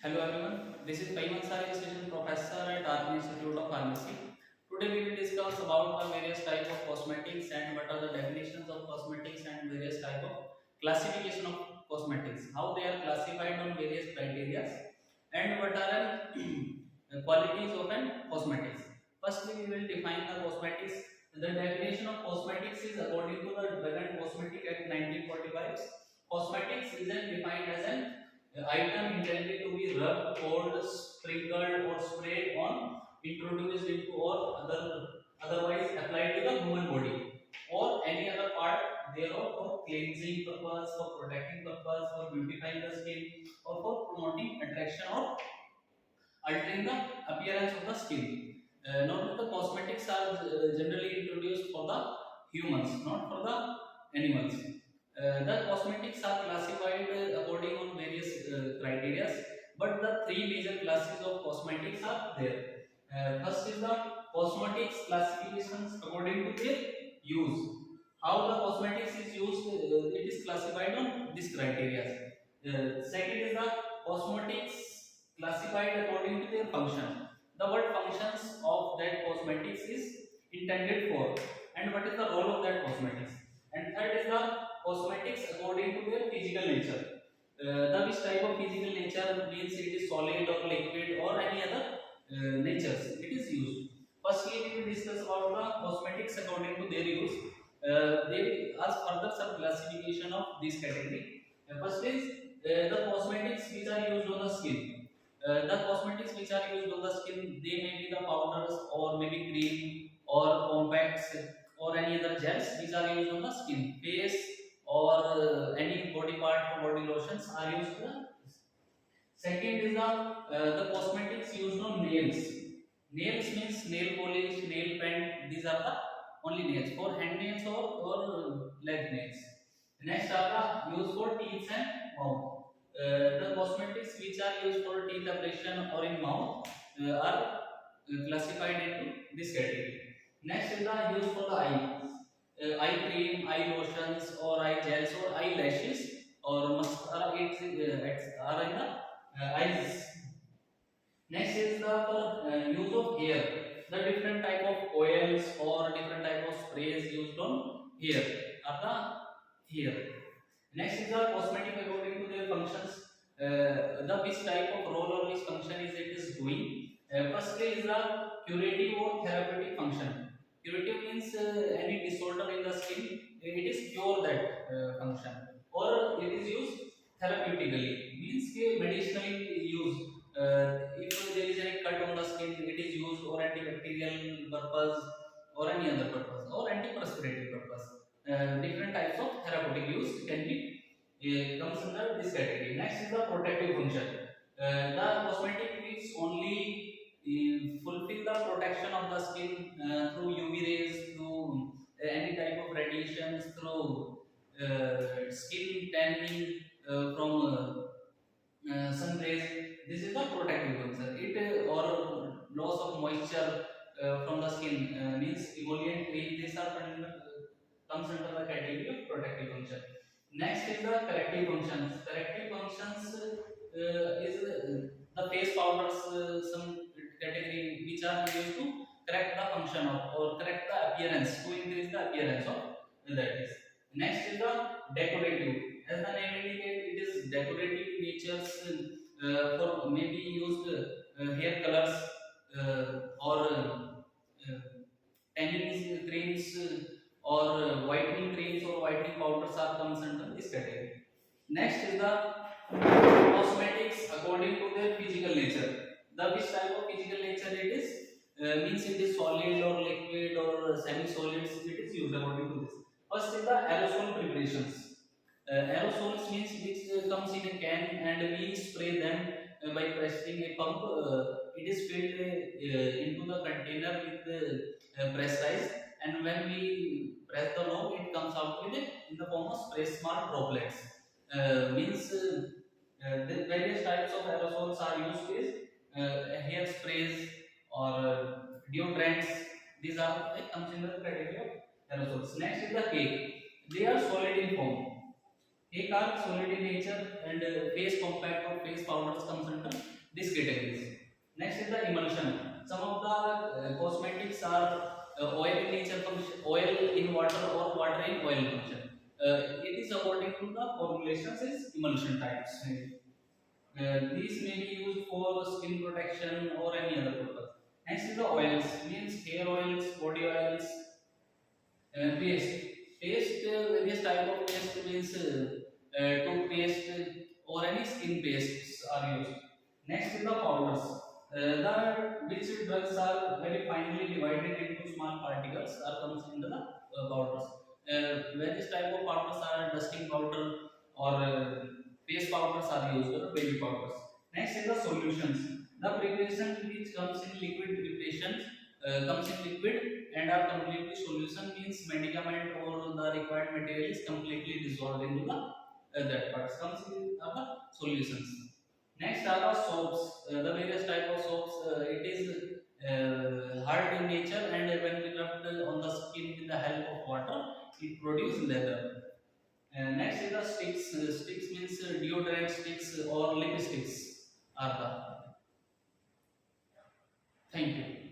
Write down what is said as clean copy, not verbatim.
Hello everyone, this is Fahim Ansari, Assistant Professor at RPIIT Institute of Pharmacy. Today we will discuss about the various type of cosmetics and what are the definitions of cosmetics and various type of classification of cosmetics, how they are classified on various criteria and what are the qualities of an cosmetics. Firstly, we will define the cosmetics. The definition of cosmetics is according to the Drug and Cosmetic Act 1945. Cosmetics is defined as an item intended to be rubbed, poured, sprinkled, or sprayed on, introduced into, or otherwise applied to the human body or any other part thereof for cleansing purpose, for protecting purpose, for beautifying the skin, or for promoting attraction or altering the appearance of the skin. Note the cosmetics are generally introduced for the humans, not for the animals. The cosmetics are classified according on various criteria, but the three major classes of cosmetics are there. First is the cosmetics classifications according to their use. How the cosmetics is used, it is classified on this criteria. Second is the cosmetics classified according to their function. The word functions of that cosmetics is intended for, and what is the role of that cosmetics. And third is the cosmetics according to their physical nature. The which type of physical nature means it is solid or liquid or any other natures it is used. Firstly, we will discuss about the cosmetics according to their use. They ask further some classification of this category. First is the cosmetics which are used on the skin. The cosmetics which are used on the skin, they may be the powders or maybe cream or compacts or any other gels which are used on the skin. Face or any body part for body lotions are used. Second is the cosmetics used on nails. Nails means nail polish, nail paint. These are the only nails for hand nails or leg nails. Next are the used for teeth and mouth. The cosmetics which are used for teeth abrasion or in mouth are classified into this category. Next is the used for the eye. Eye cream, eye lotions, or eye gels, or eyelashes, or mascara. Are in the eyes. Next is the use of hair. The different type of oils or different type of sprays used on hair are the hair. Next is the cosmetic according to their functions. The which type of role or which function is it is doing. Firstly is the curative or therapeutic function. Curative means any disorder in the skin, it is cure that function, or it is used therapeutically means medicinally used. If there is any cut on the skin, it is used or antibacterial purpose or any other purpose or antiperspirative purpose. Different types of therapeutic use can be comes under this category. Next is the protective function. The cosmetic is only fulfill the protection of the skin through UV rays, through any type of radiations, through skin tanning from sun rays. This is the protective function. It or loss of moisture from the skin means emollient cream. These are comes under the category of protective function. Next is the corrective functions. Corrective functions is the face powders, some category which are used to correct the function of or correct the appearance to increase the appearance of that is. Next is the decorative. As the name indicates, it is decorative natures for maybe used hair colors or tanning creams or whitening creams or whitening powders are comes under this category. Next is the cosmetics according to their physical nature. The which type of physical nature it is means it is solid or liquid or semi-solids. It is used according to this. First is the aerosol preparations. Aerosols means which comes in a can and we spray them by pressing a pump. It is filled into the container with pressurized, and when we press the knob, it comes out with it in the form of spray smart droplets. Means the various types of aerosols are used is hair sprays or deodorants. These are comes in the category of aerosols. Next is the cake. They are solid in form. Hair are solid in nature and face compact or face powders comes under these categories. Next is the emulsion. Some of the cosmetics are oil in nature, oil in water or water in oil function. It is according to the formulations is emulsion types. These may be used for skin protection or any other purpose. Next is the oils, means hair oils, body oils, paste. Paste, various type of paste means toothpaste or any skin pastes are used. Next is the powders. The which drugs are very finely divided into small particles are comes into the powders. Various type of powders are dusting powder or paste powders are used or baby powders. Next is the solutions. The preparation which comes in liquid preparations comes in liquid and are completely solution means medicament or the required material is completely dissolved into the that parts comes in the solutions. Next are the soaps. The various type of soaps. It is hard in nature and when we rubbed on the skin with the help of water, it produces leather. Next is the sticks. Sticks means deodorant sticks or lipsticks are the. Thank you.